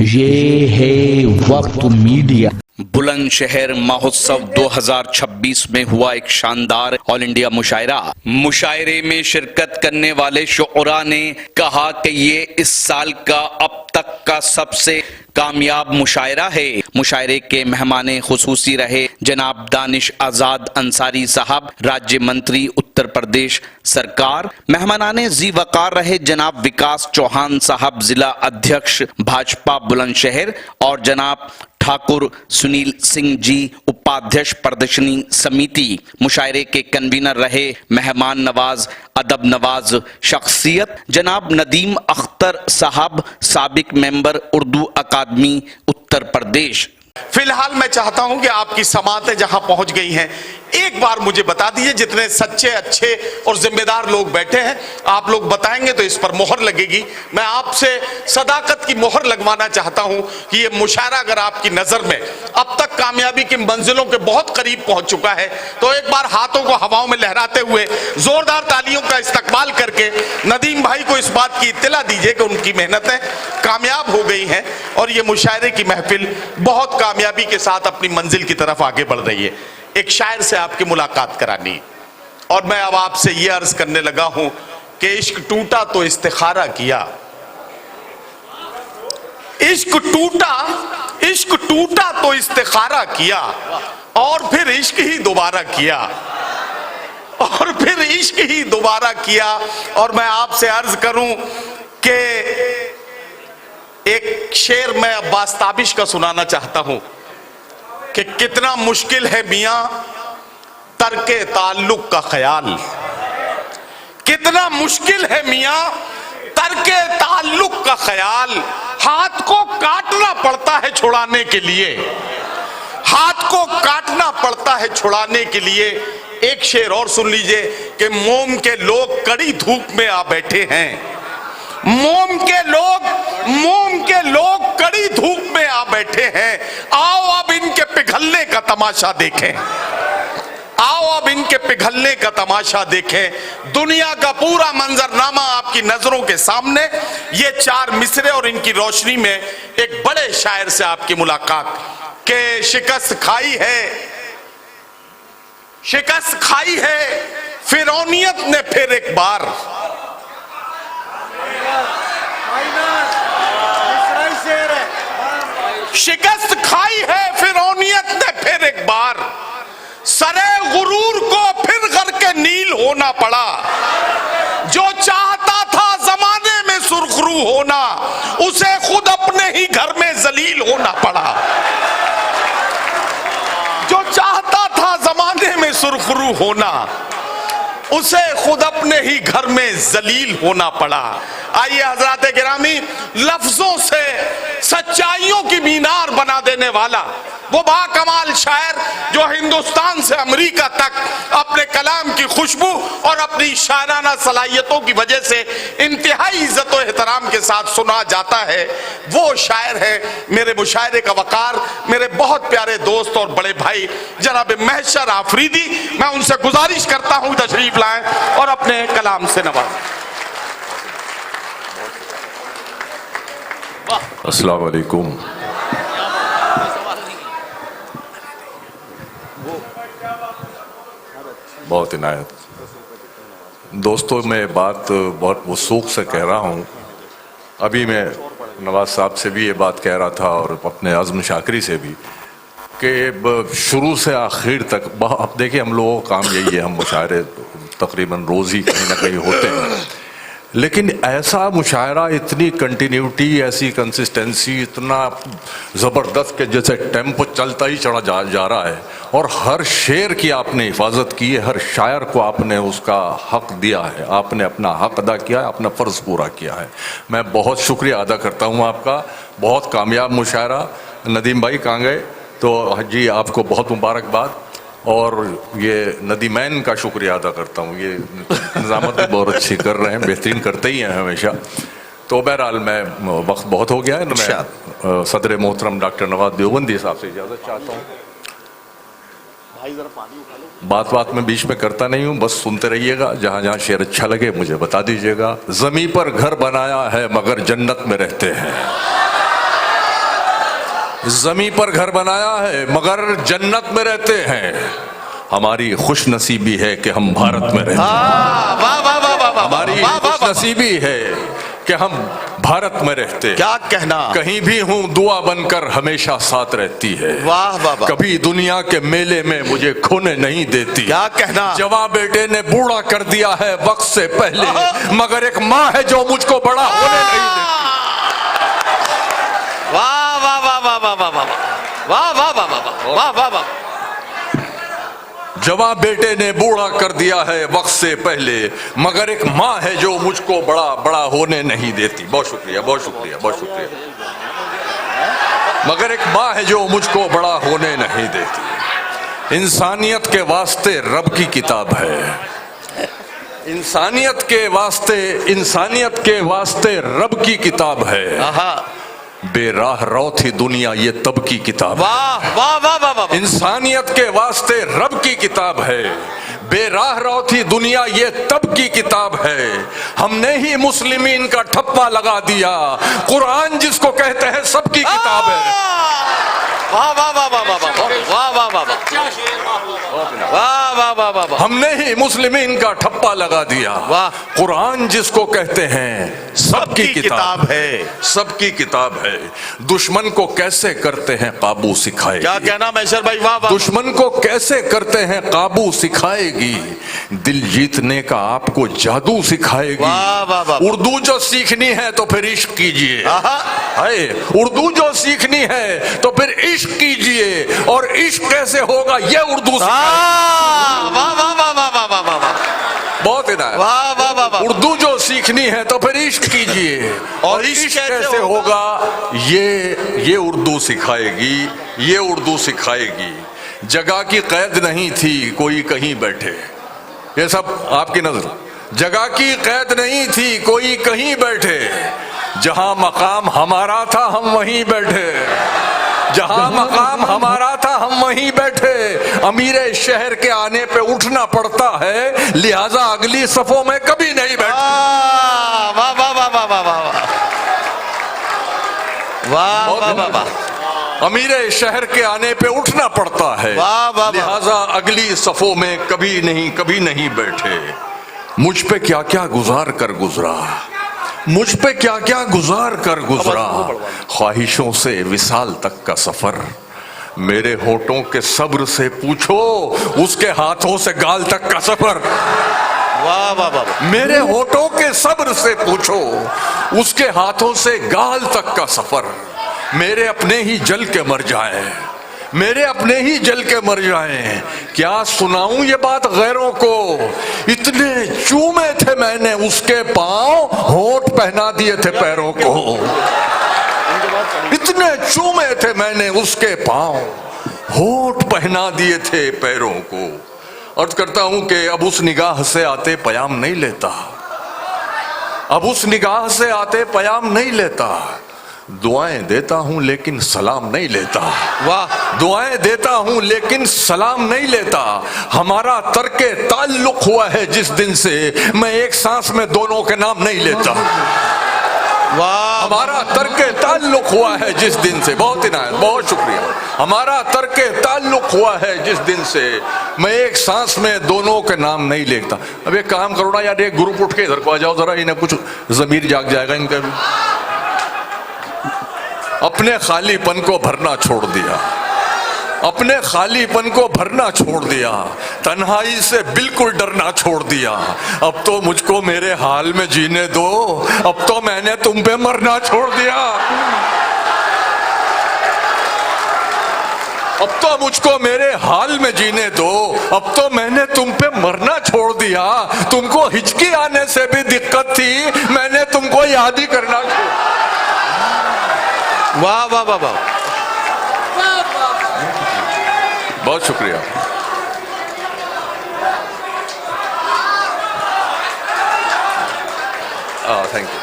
ये है वक्त मीडिया। बुलंदशहर महोत्सव 2026 में हुआ एक शानदार ऑल इंडिया मुशायरा। मुशायरे में शिरकत करने वाले शुअरा ने कहा कि ये इस साल का अब तक का सबसे कामयाब मुशायरा है। मुशायरे के मेहमान खुसूसी रहे जनाब दानिश आजाद अंसारी साहब, राज्य मंत्री उत्तर प्रदेश सरकार। मेहमानाने जी वकार रहे जनाब विकास चौहान साहब, जिला अध्यक्ष भाजपा बुलंदशहर, और जनाब ठाकुर सुनील सिंह जी, उपाध्यक्ष प्रदर्शनी समिति। मुशायरे के कन्वीनर रहे मेहमान नवाज, अदब नवाज शख्सियत जनाब नदीम अख्तर साहब, साबिक मेंबर उर्दू अकादमी उत्तर प्रदेश। फिलहाल मैं चाहता हूं कि आपकी समातें जहां पहुंच गई हैं, एक बार मुझे बता दीजिए, जितने सच्चे अच्छे और जिम्मेदार लोग बैठे हैं, आप लोग बताएंगे तो इस पर मोहर लगेगी। मैं आपसे सदाकत की मोहर लगवाना चाहता हूं कि ये मुशायरा अगर आपकी नजर में अब तक कामयाबी की मंजिलों के बहुत करीब पहुंच चुका है, तो एक बार हाथों को हवाओं में लहराते हुए जोरदार तालियों का इस्तकबाल करके नदीम भाई को इस बात की इत्तला दीजिए कि उनकी मेहनतें कामयाब हो गई हैं और ये मुशायरे की महफिल बहुत कामयाबी के साथ अपनी मंजिल की तरफ आगे बढ़ रही है। एक शायर से आपकी मुलाकात करानी, और मैं अब आपसे यह अर्ज करने लगा हूं कि इश्क टूटा तो इस्तिखारा किया, इश्क टूटा तो इस्तिखारा किया, और फिर इश्क ही दोबारा किया, और फिर इश्क ही दोबारा किया। और मैं आपसे अर्ज करूं कि एक शेर मैं अब्बास ताबिश का सुनाना चाहता हूं कि कितना मुश्किल है मियां तर्के ताल्लुक का ख्याल, कितना मुश्किल है मियां तर्के ताल्लुक का ख्याल। हाथ को काटना पड़ता है छुड़ाने के लिए, हाथ को काटना पड़ता है छुड़ाने के लिए। एक शेर और सुन लीजिए कि मोम के लोग कड़ी धूप में आ बैठे हैं, मोम के लोग कड़ी धूप में आ बैठे हैं। आओ अब इनके पिघलने का तमाशा देखें, आओ अब इनके पिघलने का तमाशा देखें। दुनिया का पूरा मंजरनामा आपकी नजरों के सामने, ये चार मिसरे और इनकी रोशनी में एक बड़े शायर से आपकी मुलाकात के शिकस्त खाई है फिरौनियत ने फिर एक बार, शिकस्त खाई है फिरौनियत ने फिर एक बार। सरे गुरूर को फिर घर के नील होना पड़ा, जो चाहता था जमाने में सुरखरू होना, उसे खुद अपने ही घर में जलील होना पड़ा, जो चाहता था जमाने में सुरखरू होना, उसे खुद अपने ही घर में जलील होना पड़ा। आइए हजरात गिरामी, लफ्जों से सच्चाइयों की मीनार बना देने वाला वो बाकमाल शायर जो हिंदुस्तान से अमेरिका तक अपने कलाम की खुशबू और अपनी शायराना सलाहियतों की वजह से इंतहाई इज्जत और एहतराम के साथ सुना जाता है, वो शायर है मेरे मुशायरे का वकार, मेरे बहुत प्यारे दोस्त और बड़े भाई जनाब महशर आफरीदी। मैं उनसे गुजारिश करता हूं तशरीफ लाएं और अपने कलाम से नवाजें। अस्सलाम वालेकुम। बहुत इनायत दोस्तों, मैं बात बहुत वसूख से कह रहा हूँ। अभी मैं नवाज साहब से भी ये बात कह रहा था और अपने आज़म शाकरी से भी कि शुरू से आखिर तक, अब देखिए हम लोगों का काम यही है, हम मुशायरे तकरीबन रोज़ ही कहीं ना कहीं होते हैं, लेकिन ऐसा मुशायरा, इतनी कंटिन्यूटी, ऐसी कंसिस्टेंसी, इतना ज़बरदस्त के जैसे टेम्पो चलता ही चढ़ा जा रहा है, और हर शेर की आपने हिफाजत की है, हर शायर को आपने उसका हक दिया है, आपने अपना हक अदा किया है, अपना फ़र्ज़ पूरा किया है। मैं बहुत शुक्रिया अदा करता हूँ आपका। बहुत कामयाब मुशायरा। नदीम भाई कहाँ गए? तो जी आपको बहुत मुबारकबाद, और ये नदीमैन का शुक्रिया अदा करता हूँ, ये निज़ामत भी बहुत अच्छी कर रहे हैं, बेहतरीन करते ही हैं हमेशा। तो बहरहाल मैं, वक्त बहुत हो गया है, मैं सदर मोहतरम डॉक्टर नवाज देवबंदी साहब से इजाज़त चाहता हूँ। बात में बीच में करता नहीं हूँ, बस सुनते रहिएगा, जहाँ जहाँ शेर अच्छा लगे मुझे बता दीजिएगा। ज़मीं पर घर बनाया है मगर जन्नत में रहते हैं, जमी पर घर बनाया है मगर जन्नत में रहते हैं। हमारी खुश नसीबी है कि हम भारत में रहते हैं। वाह वाह वाह वाह वाह, हमारी वाह, वाह, खुश नसीबी है कि हम भारत में रहते हैं। क्या कहना। कहीं भी हूँ दुआ बनकर हमेशा साथ रहती है। वाह वाह वाह। कभी दुनिया के मेले में मुझे खोने नहीं देती। क्या कहना। जवां बेटे ने बूढ़ा कर दिया है वक्त से पहले, मगर एक माँ है जो मुझको बड़ा होने नहीं देती। वाह वाह वाह वाह वाह वाह वाह वाह वाह वाह वाह वाह वाह वाह। जवां बेटे ने बूढ़ा कर दिया है वक्त से पहले, मगर एक माँ है जो मुझको बड़ा बड़ा होने नहीं देती। बहुत शुक्रिया, बहुत शुक्रिया, बहुत शुक्रिया। मगर एक माँ है जो मुझको बड़ा होने नहीं देती। इंसानियत के वास्ते रब की किताब है। इंसानियत के वास्ते रब की किताब है। बेराह रौ थी दुनिया ये तब की किताब। वाह वाह वाह वाह वाह। इंसानियत के वास्ते रब की किताब है। बेराह रौ थी दुनिया ये तब की किताब है। हमने ही मुस्लिमीन का ठप्पा लगा दिया, कुरान जिसको कहते हैं सबकी किताब है। वाह वाह वाह वाह वाह वाह वाह वाह वाह वाह वाह वाह। हमने ही मुस्लिमीन का ठप्पा लगा दिया। वाह। कुरान जिसको कहते हैं सबकी किताब है। सबकी किताब है। दुश्मन को कैसे करते हैं काबू सिखाएगी। क्या कहना मैसर भाई। वाह वाह। दुश्मन को कैसे करते हैं काबू सिखाएगी। दिल जीतने का आपको जादू सिखाएगी। वाह वाह वाह। उर्दू जो सीखनी है तो फिर इश्क कीजिए। है उर्दू जो सीखनी है तो फिर इश्क कीजिए, और इश्क कैसे होगा ये उर्दू वाह वाह वाह वाह वाह वाह वाह। बहुत इनायत। वाह वाह वाह वाह। उर्दू जो सीखनी है तो फिर इश्क कीजिए, और इश्क कैसे होगा ये उर्दू सिखाएगी। ये उर्दू सिखाएगी। जगह की कैद नहीं थी कोई कहीं बैठे। ये सब आपकी नजर। जगह की कैद नहीं थी कोई कहीं बैठे, जहां मकाम हमारा था हम वहीं बैठे। जहां मकाम हमारा था हम वहीं बैठे। अमीरे शहर के आने पे उठना पड़ता है, लिहाजा अगली सफों में कभी नहीं बैठे। वाह वाह वाह वाह वाह वाह वाह वाह वाह वाह। अमीरे शहर के आने पे उठना पड़ता है, वाह वाह। लिहाजा अगली सफों में कभी नहीं बैठे। मुझ पे क्या क्या गुजार कर गुजरा, मुझ पे क्या क्या गुजार कर गुजरा। ख्वाहिशों से विसाल तक का सफर, मेरे होठों के सब्र से पूछो उसके हाथों से गाल तक का सफर। वाह वाह वाह। मेरे होठों के सब्र से पूछो उसके हाथों से गाल तक का सफर। मेरे अपने ही जल के मर जाए, मेरे अपने ही जल के मर जाएं। क्या सुनाऊं ये बात गैरों को, इतने चूमे थे मैंने उसके पांव, होठ पहना दिए थे पैरों को। इतने चूमे थे मैंने उसके पांव, होठ पहना दिए थे पैरों को। अर्ज करता हूं कि अब उस निगाह से आते पयाम नहीं लेता, अब उस निगाह से आते पयाम नहीं लेता। दुआएं देता हूं लेकिन सलाम नहीं लेता। वाह। दुआएं देता हूं लेकिन सलाम नहीं लेता। हमारा तर्के ताल्लुक हुआ है जिस दिन से, मैं एक सांस में दोनों के नाम नहीं लेता। वाह। हमारा तर्के ताल्लुक हुआ है जिस दिन से। बहुत इनायत, बहुत शुक्रिया। हमारा तर्के ताल्लुक हुआ है जिस दिन से, मैं एक सांस में दोनों के नाम नहीं लेता। अब एक काम करो ना यार, एक ग्रुप उठ के इधर को आ जाओ जरा, इन्हें कुछ जमीर जाग जाएगा इनका भी। अपने खालीपन को भरना छोड़ दिया, अपने खालीपन को भरना छोड़ दिया, तन्हाई से बिल्कुल डरना छोड़ दिया। अब तो मुझको मेरे हाल में जीने दो, अब तो मैंने तुम पे मरना छोड़ दिया। अब तो मुझको मेरे हाल में जीने दो, अब तो मैंने तुम पे मरना छोड़ दिया। तुमको हिचकी आने से भी दिक्कत थी, मैंने तुमको याद ही करना छोड़। वाह वाह वाह वाह। बहुत शुक्रिया। थैंक यू,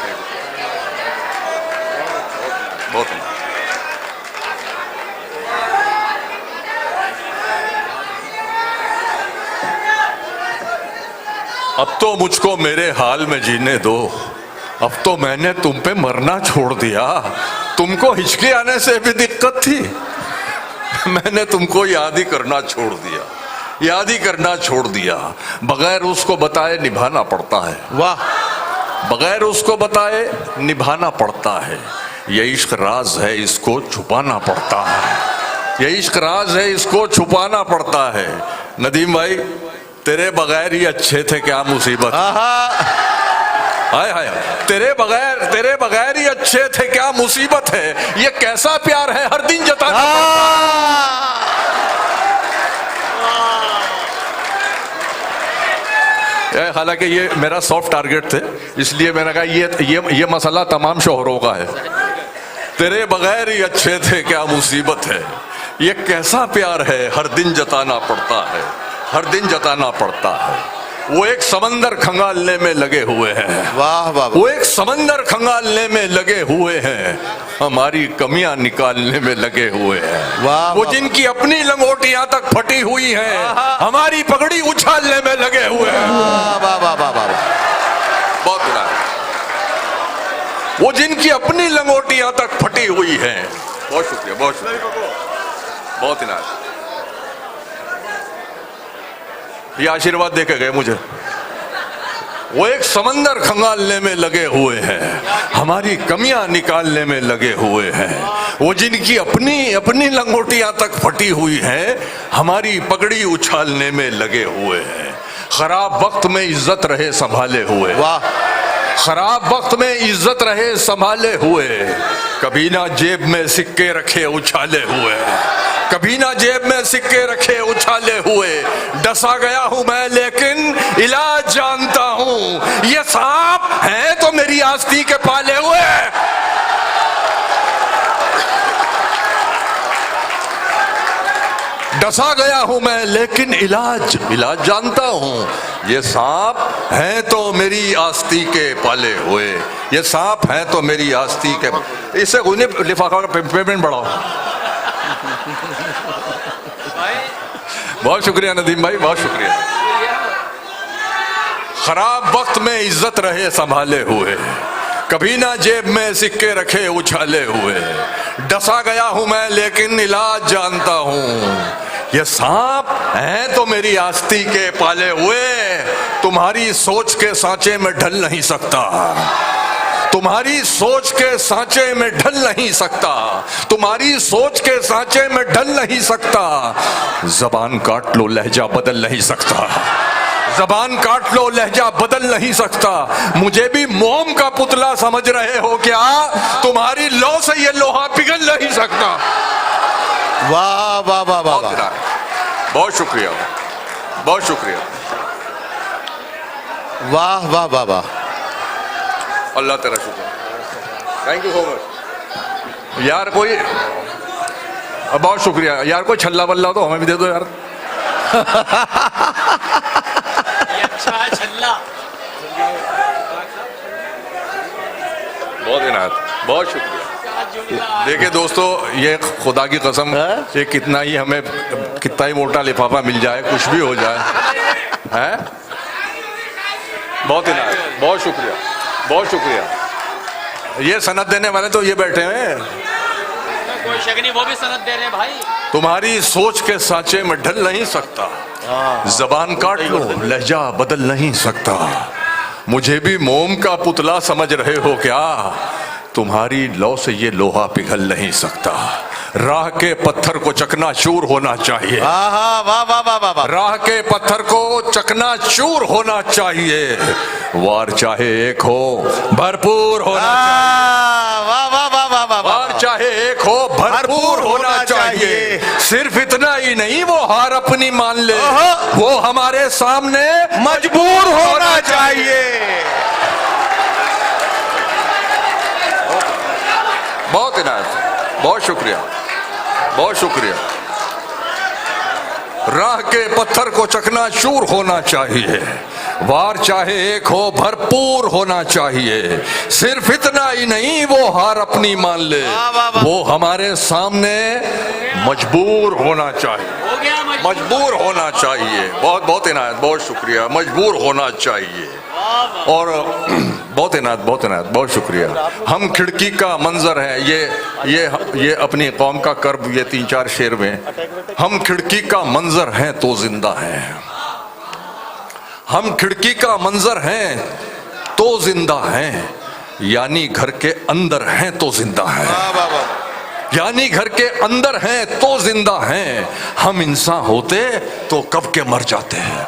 बहुत। अब तो मुझको मेरे हाल में जीने दो, अब तो मैंने तुम पे मरना छोड़ दिया। तुमको हिचकी आने से भी दिक्कत थी, मैंने तुमको याद ही करना छोड़ दिया, याद ही करना छोड़ दिया। बगैर उसको बताए निभाना पड़ता है, वाह, बगैर उसको बताए निभाना पड़ता है। ये इश्क राज है, इसको छुपाना पड़ता है, ये इश्क राज है, इसको छुपाना पड़ता है। नदीम भाई, तेरे बगैर ही अच्छे थे, क्या मुसीबत, हाय हाय, तेरे बगैर ही अच्छे थे, क्या मुसीबत है। ये कैसा प्यार है, हर दिन जताना हालांकि ये मेरा सॉफ्ट टारगेट थे, इसलिए मैंने कहा ये मसला तमाम शोहरों का है। तेरे बगैर ही अच्छे थे, क्या मुसीबत है। ये कैसा प्यार है, हर दिन जताना पड़ता है, हर दिन जताना पड़ता है। वो एक समंदर खंगालने में लगे हुए हैं, वाह वाह, वो एक समंदर खंगालने में लगे हुए हैं, हमारी कमियां निकालने में लगे हुए हैं। वाह, वो जिनकी अपनी लंगोटियां तक फटी हुई हैं, हमारी पगड़ी उछालने में लगे हुए हैं। वाह वाह वाह वाह, बहुत बुरा है। वो जिनकी अपनी लंगोटियां तक फटी हुई हैं। बहुत शुक्रिया, बहुत शुक्रिया, बहुत इनायत। ये आशीर्वाद देके गए मुझे। वो एक समंदर खंगालने में लगे हुए हैं, हमारी कमियां निकालने में लगे हुए हैं। वो जिनकी अपनी लंगोटियां तक फटी हुई हैं, हमारी पगड़ी उछालने में लगे हुए हैं। खराब वक्त में इज्जत रहे संभाले हुए, वाह, खराब वक्त में इज्जत रहे संभाले हुए। कभी ना जेब में सिक्के रखे उछाले हुए, कभी ना जेब में सिक्के रखे उछाले हुए। डसा गया हूं मैं लेकिन इलाज जानता हूं, ये सांप है तो मेरी आस्ती के पाले हुए। डसा गया हूं मैं लेकिन इलाज जानता हूं, ये सांप है तो मेरी आस्ती के पाले हुए, ये सांप है तो मेरी आस्ती के। इससे उन्हें लिफाफा का पेमेंट बढ़ाओ। बहुत शुक्रिया नदीम भाई, बहुत शुक्रिया। खराब वक्त में इज्जत रहे संभाले हुए, कभी ना जेब में सिक्के रखे उछाले हुए। डसा गया हूं मैं लेकिन इलाज जानता हूं, ये सांप है तो मेरी आस्ती के पाले हुए। तुम्हारी सोच के सांचे में ढल नहीं सकता, तुम्हारी सोच के सांचे में ढल नहीं सकता, तुम्हारी सोच के सांचे में ढल नहीं सकता। जबान काट लो लहजा बदल नहीं सकता, जबान काट लो लहजा बदल नहीं सकता। मुझे भी मोम का पुतला समझ रहे हो क्या, तुम्हारी लौ से ये लोहा पिघल नहीं सकता। वाह वाह वाह वाह, बहुत शुक्रिया, बहुत शुक्रिया, वाह वाह वाह वाह, अल्लाह तेरा शुक्र, थैंक यू सो मच यार। कोई बहुत शुक्रिया यार, कोई छल्ला बल्ला तो हमें भी दे दो यार। अच्छा है छल्ला। बहुत इनायत, बहुत शुक्रिया। देखिए दोस्तों, ये खुदा की कसम, ये कितना ही मोटा लिफाफा मिल जाए, कुछ भी हो जाए, है। बहुत इनायत, बहुत शुक्रिया, बहुत शुक्रिया। ये सनद देने वाले तो ये बैठे हैं, कोई शक नहीं, वो भी सनद दे रहे हैं भाई। तुम्हारी सोच के सांचे में ढल नहीं सकता, जबान काट लो लहजा बदल नहीं सकता। मुझे भी मोम का पुतला समझ रहे हो क्या, तुम्हारी लौ से ये लोहा पिघल नहीं सकता। राह के पत्थर को चकनाचूर होना चाहिए, वाह वाह वाह वाह वाह, राह के पत्थर को चकनाचूर होना चाहिए। वार चाहे एक हो भरपूर होना चाहिए, वाह वाह वाह वाह वाह, वार चाहे एक हो भरपूर होना चाहिए। सिर्फ इतना ही नहीं, वो हार अपनी मान ले, वो हमारे सामने मजबूर होना चाहिए। बहुत इनायत, बहुत शुक्रिया, बहुत शुक्रिया। राह के पत्थर को चकनाचूर होना चाहिए, वार चाहे एक हो भरपूर होना चाहिए। सिर्फ इतना ही नहीं, वो हार अपनी मान ले, वो हमारे सामने मजबूर होना चाहिए, मजबूर होना चाहिए। बहुत बहुत इनायत, बहुत शुक्रिया। मजबूर होना चाहिए। और बहुत इनायत, बहुत इनायत, बहुत शुक्रिया। हम खिड़की का मंजर है, ये अपनी कौम का कर्ब, ये 3-4 शेर में। हम खिड़की का मंजर हैं तो जिंदा हैं, हम खिड़की का मंजर हैं तो जिंदा हैं, यानी घर के अंदर हैं तो जिंदा हैं, यानी घर के अंदर हैं तो जिंदा हैं। हम इंसान होते तो कब के मर जाते हैं,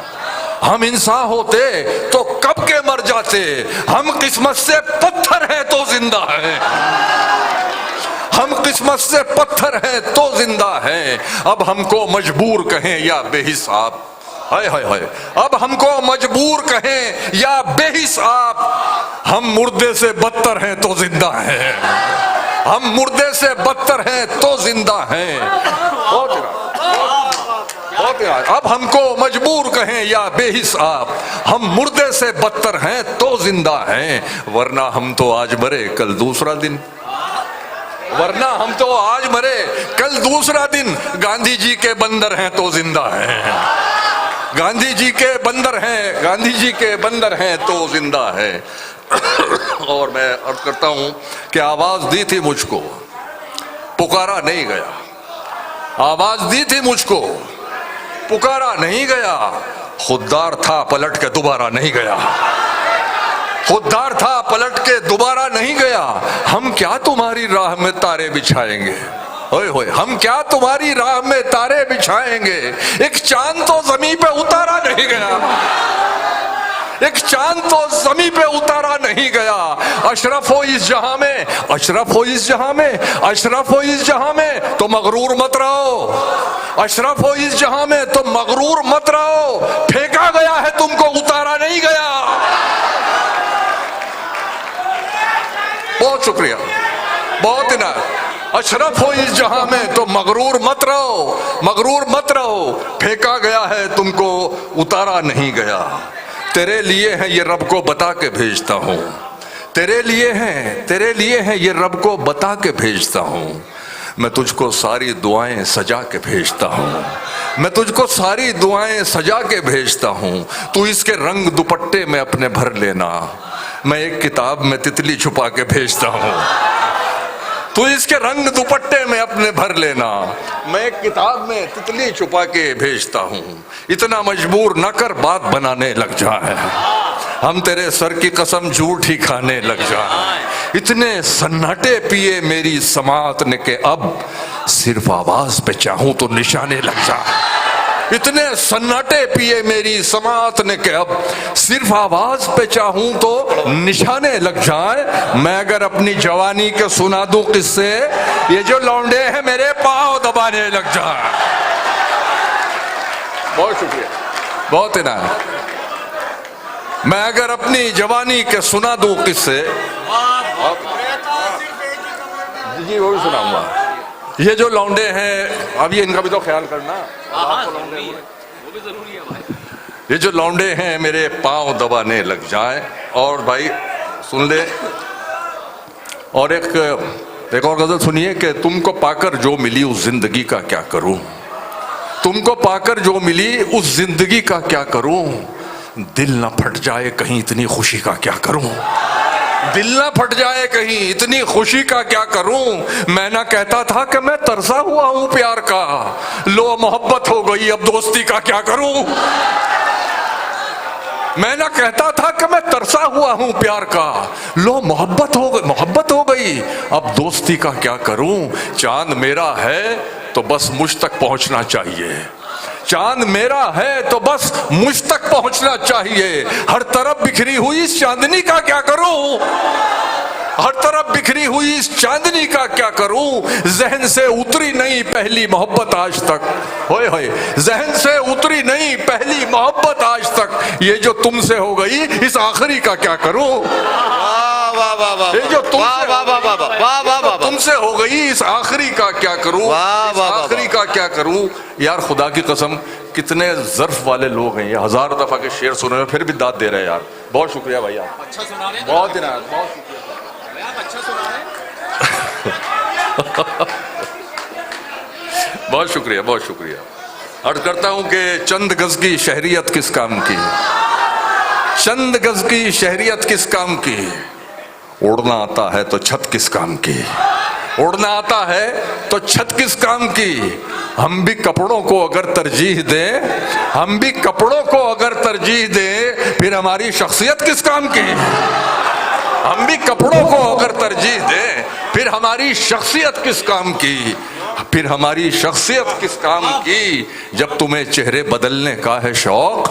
हम इंसान होते तो कब के मर जाते। हम किस्मत से पत्थर हैं तो जिंदा हैं, हम किस्मत से पत्थर हैं तो जिंदा हैं। अब हमको मजबूर कहें या बेहिसाब, हाय हाय हाय, अब हमको मजबूर कहें या बेहिसाब, हम मुर्दे से बदतर हैं तो जिंदा हैं, हम मुर्दे से बदतर हैं तो जिंदा हैं। अब हमको मजबूर कहें या बेहिसाब, हम मुर्दे से बदतर हैं तो जिंदा हैं। वरना हम तो आज मरे कल दूसरा दिन, वरना हम तो आज मरे कल दूसरा दिन। गांधी जी के बंदर हैं तो जिंदा हैं, गांधी जी के बंदर हैं, गांधी जी के बंदर हैं तो जिंदा है। और मैं अर्ज करता हूं कि आवाज दी थी मुझको, पुकारा नहीं गया, आवाज दी थी मुझको, पुकारा नहीं गया। खुददार था पलट के दोबारा नहीं गया, खुददार था पलट के दोबारा नहीं गया। हम क्या तुम्हारी राह में तारे बिछाएंगे, होए होए, हम क्या तुम्हारी राह में तारे बिछाएंगे। एक चांद तो जमीन पे उतारा नहीं गया, एक चांद तो जमीन पे उतारा नहीं गया। अशरफ हो इस जहां में, अशरफ हो इस जहां में, अशरफ हो इस जहां में तो मगरूर मत रहो, अशरफ हो इस जहां में तो मगरूर मत रहो। फेंका गया है तुमको, उतारा नहीं गया। बहुत शुक्रिया, बहुत इनायत। अशरफ हो इस जहां में तो मगरूर मत रहो, मगरूर मत रहो। फेंका गया है तुमको, उतारा नहीं गया। तेरे लिए है ये रब को बता के भेजता हूं, तेरे लिए है, तेरे लिए है ये रब को बता के भेजता हूं। मैं तुझको सारी दुआएं सजा के भेजता हूं, मैं तुझको सारी दुआएं सजा के भेजता हूं। तू इसके रंग दुपट्टे में अपने भर लेना, मैं एक किताब में तितली छुपा के भेजता हूं। तू इसके रंग दुपट्टे में अपने भर लेना, मैं एक किताब में तितली छुपा के भेजता हूं। इतना मजबूर न कर बात बनाने लग जाए, हम तेरे सर की कसम झूठ ही खाने लग जाए। इतने सन्नाटे पिए मेरी समात ने के अब सिर्फ आवाज पे चाहूं तो निशाने लग जाए। इतने सन्नाटे पिए मेरी समात ने के अब सिर्फ आवाज पे चाहूं तो निशाने लग जाए। मैं अगर अपनी जवानी के सुना दूं किस्से, ये जो लौंडे हैं मेरे पांव दबाने लग जाए। बहुत शुक्रिया, बहुत इनायत। मैं अगर अपनी जवानी के सुना दूं किस्से, जी वो भी सुनाऊंगा। ये जो लौंडे हैं, अब ये इनका भी तो ख्याल करना, वो भी जरूरी है भाई। ये जो लौंडे हैं मेरे पांव दबाने लग जाए। और भाई सुन ले, और एक और गजल सुनिए कि तुमको पाकर जो मिली उस जिंदगी का क्या करूं, तुमको पाकर जो मिली उस जिंदगी का क्या करूं। दिल ना फट जाए कहीं इतनी खुशी का क्या करूं, दिल ना फट जाए कहीं इतनी खुशी का क्या करूं। मैं ना कहता था कि मैं तरसा हुआ हूं प्यार का, लो मोहब्बत हो गई अब दोस्ती का क्या करूं। मैं ना कहता था कि मैं तरसा हुआ हूं प्यार का, लो मोहब्बत हो गई अब दोस्ती का क्या करूं। चांद मेरा है तो बस मुझ तक पहुंचना चाहिए, चांद मेरा है तो बस मुझ तक पहुंचना चाहिए। हर तरफ बिखरी हुई इस चांदनी का क्या करूं, हर तरफ बिखरी हुई इस चांदनी का क्या करूं। जहन से उतरी नहीं पहली मोहब्बत आज तक, होए होए, जहन से उतरी नहीं पहली मोहब्बत आज तक। ये जो तुमसे हो गई इस आखिरी का क्या करूं। ये जो तुमसे हो गई इस आखिरी का क्या करूं, आखिरी का क्या करूं। यार खुदा की कसम कितने जर्फ वाले लोग हैं, ये 1000 दफा के शेर सुने फिर भी दाद दे रहे हैं यार। बहुत शुक्रिया भैया, अच्छा सुना रहे हैं, बहुत दिन बहुत शुक्रिया, आप अच्छा सुना रहे हैं। बहुत शुक्रिया, बहुत शुक्रिया। अर्ज करता हूं कि चंद गज की शहरियत किस काम की, चंद गज की शहरियत किस काम की, उड़ना आता है तो छत किस काम की, उड़ना आता है तो छत किस काम की। हम भी कपड़ों को अगर तरजीह दें, हम भी कपड़ों को अगर तरजीह दें, फिर हमारी शख्सियत किस काम की। हम भी कपड़ों को अगर तरजीह दें, फिर हमारी शख्सियत किस काम की, फिर हमारी शख्सियत किस काम की। जब तुम्हें चेहरे बदलने का है शौक,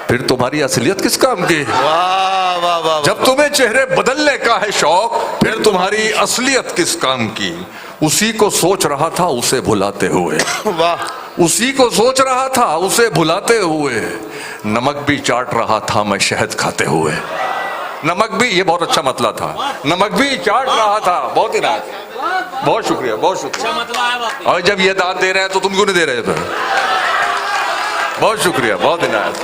फिर तुम्हारी असलियत किस काम की। वाह वाह वाह। जब तुम्हें चेहरे बदलने का है शौक, फिर तुम्हारी असलियत किस काम की। उसी को सोच रहा था उसे भुलाते हुए, वाह। उसी को सोच रहा था उसे भुलाते हुए, नमक भी चाट रहा था मैं शहद खाते हुए। नमक भी, ये बहुत अच्छा मतला था, नमक भी चाट रहा था। बहुत ही रात, बहुत शुक्रिया, बहुत शुक्रिया। मतलब है बात। और जब ये दाद दे रहे हैं तो तुम क्यों नहीं दे रहे थे? बहुत शुक्रिया, बहुत इनायत।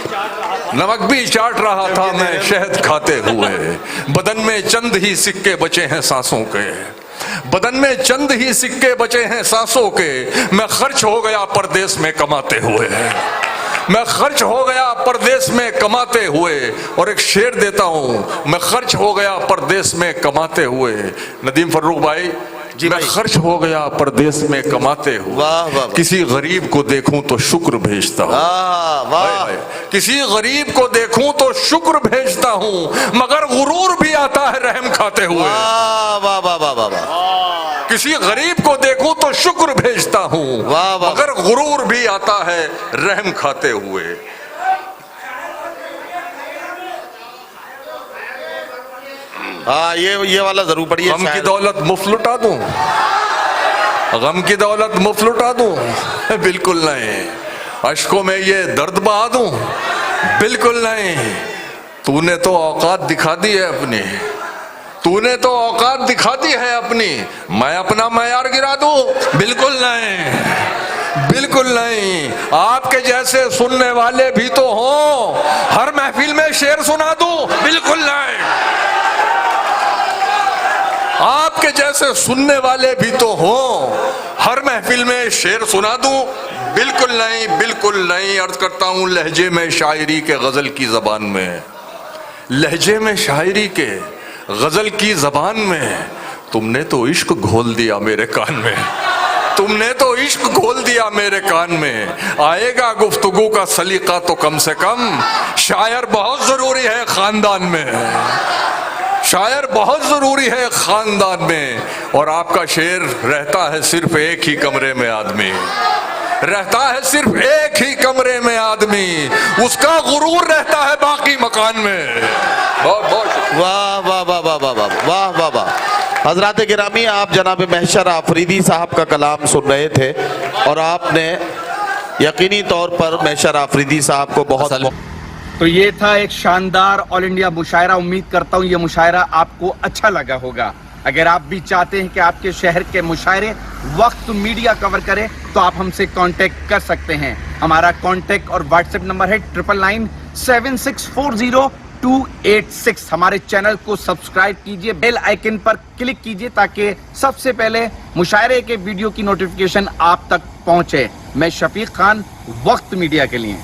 नमक भी चाट रहा था मैं शहद खाते हुए, बदन में चंद ही सिक्के बचे हैं सांसों के, बदन में चंद ही सिक्के बचे हैं सांसों के। मैं खर्च हो गया परदेश में कमाते हुए, मैं खर्च हो गया परदेश में कमाते हुए। और एक शेर देता हूं, मैं खर्च हो गया परदेश में कमाते हुए। नदीम फर्रुख भाई जी, मैं खर्च हो गया परदेश में कमाते हुए। वाह वाह। किसी गरीब को देखूं तो शुक्र भेजता हूं, वाह। किसी गरीब को देखूं तो शुक्र भेजता हूं, मगर गुरूर भी आता है रहम खाते हुए। वाह वाह वाह वाह वाह। किसी गरीब को देखूं तो शुक्र भेजता हूं, वाह वाह। मगर गुरूर भी आता है रहम खाते हुए। हाँ, ये वाला जरूर पढ़िए। गम की दौलत मुफ्त लुटा दूं, गम की दौलत मुफ्त लुटा दूं, बिल्कुल नहीं। अश्कों में ये दर्द बहा दूं, बिल्कुल नहीं। तूने तो औकात दिखा दी है अपनी, तूने तो औकात दिखा दी है अपनी, मैं अपना मयार गिरा दूं, बिल्कुल नहीं, बिल्कुल नहीं। आपके जैसे सुनने वाले भी तो हों, हर महफिल में शेर सुना दूं, बिल्कुल नहीं। आपके जैसे सुनने वाले भी तो हों, हर महफिल में शेर सुना दूं, बिल्कुल नहीं, बिल्कुल नहीं। अर्ज करता हूं लहजे में शायरी के गजल की जबान में, लहजे में शायरी के गजल की जबान में। तुमने तो इश्क घोल दिया मेरे कान में, तुमने तो इश्क घोल दिया मेरे कान में। आएगा गुफ्तगू का सलीका तो कम से कम, शायर बहुत जरूरी है खानदान में, शायर बहुत जरूरी है खानदान में। और आपका शेर रहता है सिर्फ एक ही कमरे में आदमी, रहता है सिर्फ एक ही कमरे में आदमी, उसका गुरूर रहता है बाकी मकान में। बहुत बहुत वाह वाह वाह वाह वाह वाह वाह वाह वाह। हजरात गिरामी, आप जनाब महशर आफरीदी साहब का कलाम सुन रहे थे और आपने यकीनी तौर पर महशर आफरीदी साहब को बहुत। तो ये था एक शानदार ऑल इंडिया मुशायरा। उम्मीद करता हूँ ये मुशायरा आपको अच्छा लगा होगा। अगर आप भी चाहते हैं कि आपके शहर के मुशायरे वक्त मीडिया कवर करे तो आप हमसे कांटेक्ट कर सकते हैं। हमारा कांटेक्ट और व्हाट्सएप नंबर है 9997400286। हमारे चैनल को सब्सक्राइब कीजिए, बेल आइकन पर क्लिक कीजिए ताकि सबसे पहले मुशायरे के वीडियो की नोटिफिकेशन आप तक पहुंचे। मैं शफीक खान, वक्त मीडिया के लिए।